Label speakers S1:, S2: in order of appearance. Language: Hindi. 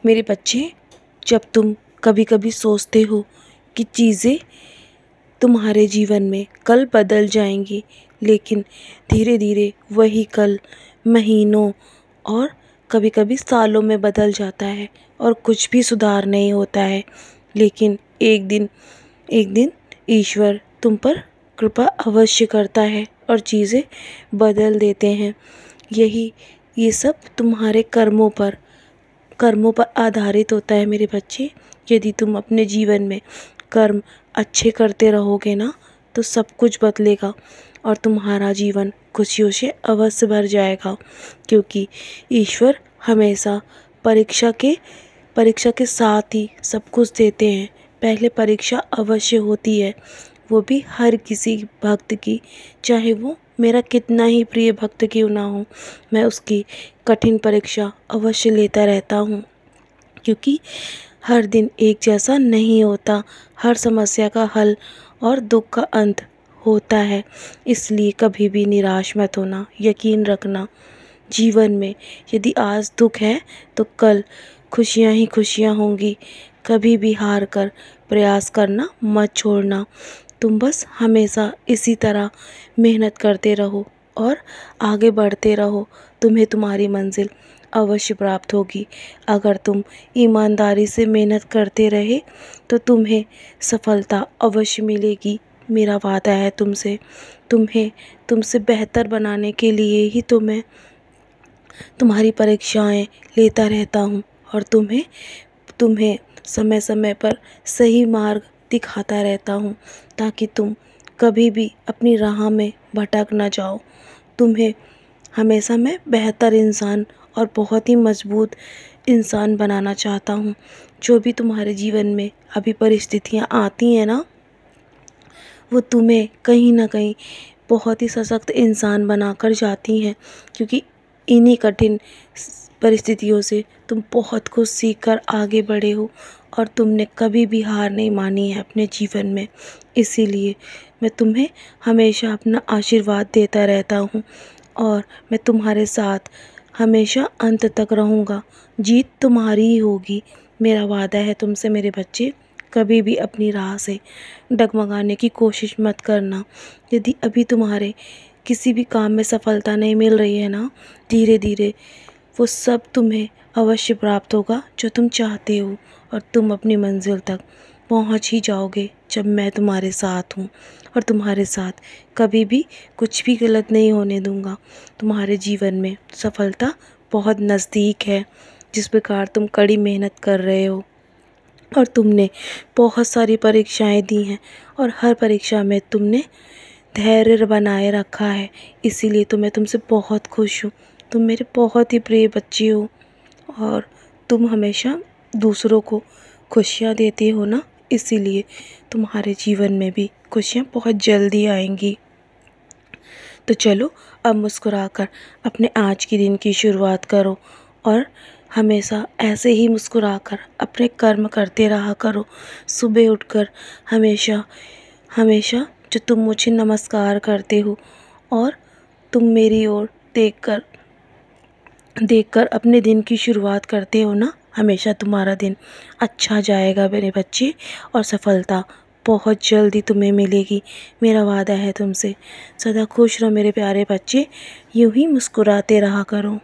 S1: मेरे बच्चे, जब तुम कभी कभी सोचते हो कि चीज़ें तुम्हारे जीवन में कल बदल जाएंगी, लेकिन धीरे धीरे वही कल महीनों और कभी कभी सालों में बदल जाता है और कुछ भी सुधार नहीं होता है, लेकिन एक दिन ईश्वर तुम पर कृपा अवश्य करता है और चीज़ें बदल देते हैं। ये सब तुम्हारे कर्मों पर आधारित होता है मेरे बच्चे। यदि तुम अपने जीवन में कर्म अच्छे करते रहोगे ना, तो सब कुछ बदलेगा और तुम्हारा जीवन खुशियों से अवश्य भर जाएगा, क्योंकि ईश्वर हमेशा परीक्षा के साथ ही सब कुछ देते हैं। पहले परीक्षा अवश्य होती है, वो भी हर किसी भक्त की, चाहे वो मेरा कितना ही प्रिय भक्त क्यों ना हो, मैं उसकी कठिन परीक्षा अवश्य लेता रहता हूँ, क्योंकि हर दिन एक जैसा नहीं होता। हर समस्या का हल और दुख का अंत होता है। इसलिए कभी भी निराश मत होना, यकीन रखना जीवन में यदि आज दुख है तो कल खुशियाँ ही खुशियाँ होंगी। कभी भी हार कर प्रयास करना मत छोड़ना। तुम बस हमेशा इसी तरह मेहनत करते रहो और आगे बढ़ते रहो, तुम्हें तुम्हारी मंजिल अवश्य प्राप्त होगी। अगर तुम ईमानदारी से मेहनत करते रहे तो तुम्हें सफलता अवश्य मिलेगी। मेरा वादा है तुमसे, तुमसे बेहतर बनाने के लिए ही तो मैं तुम्हारी परीक्षाएं लेता रहता हूँ और तुम्हें समय समय पर सही मार्ग दिखाता रहता हूँ, ताकि तुम कभी भी अपनी राह में भटक ना जाओ। तुम्हें हमेशा मैं बेहतर इंसान और बहुत ही मजबूत इंसान बनाना चाहता हूँ। जो भी तुम्हारे जीवन में अभी परिस्थितियाँ आती हैं ना, वो तुम्हें कहीं ना कहीं बहुत ही सशक्त इंसान बनाकर जाती हैं, क्योंकि इन्हीं कठिन परिस्थितियों से तुम बहुत कुछ सीखकर आगे बढ़े हो और तुमने कभी भी हार नहीं मानी है अपने जीवन में। इसीलिए मैं तुम्हें हमेशा अपना आशीर्वाद देता रहता हूँ और मैं तुम्हारे साथ हमेशा अंत तक रहूँगा। जीत तुम्हारी ही होगी, मेरा वादा है तुमसे मेरे बच्चे। कभी भी अपनी राह से डगमगाने की कोशिश मत करना। यदि अभी तुम्हारे किसी भी काम में सफलता नहीं मिल रही है ना, धीरे धीरे वो सब तुम्हें अवश्य प्राप्त होगा जो तुम चाहते हो, और तुम अपनी मंजिल तक पहुंच ही जाओगे जब मैं तुम्हारे साथ हूँ। और तुम्हारे साथ कभी भी कुछ भी गलत नहीं होने दूँगा। तुम्हारे जीवन में सफलता बहुत नज़दीक है। जिस प्रकार तुम कड़ी मेहनत कर रहे हो और तुमने बहुत सारी परीक्षाएं दी हैं और हर परीक्षा में तुमने धैर्य बनाए रखा है, इसीलिए तो मैं तुमसे बहुत खुश हूँ। तुम मेरे बहुत ही प्रिय बच्चे हो और तुम हमेशा दूसरों को खुशियाँ देते हो ना, इसीलिए तुम्हारे जीवन में भी खुशियाँ बहुत जल्दी आएंगी। तो चलो अब मुस्कुराकर अपने आज के दिन की शुरुआत करो और हमेशा ऐसे ही मुस्कुराकर अपने कर्म करते रहा करो। सुबह उठकर हमेशा हमेशा जो तुम मुझे नमस्कार करते हो और तुम मेरी ओर देखकर अपने दिन की शुरुआत करते हो ना, हमेशा तुम्हारा दिन अच्छा जाएगा मेरे बच्चे और सफलता बहुत जल्दी तुम्हें मिलेगी। मेरा वादा है तुमसे। सदा खुश रहो मेरे प्यारे बच्चे, यूं ही मुस्कुराते रहा करो।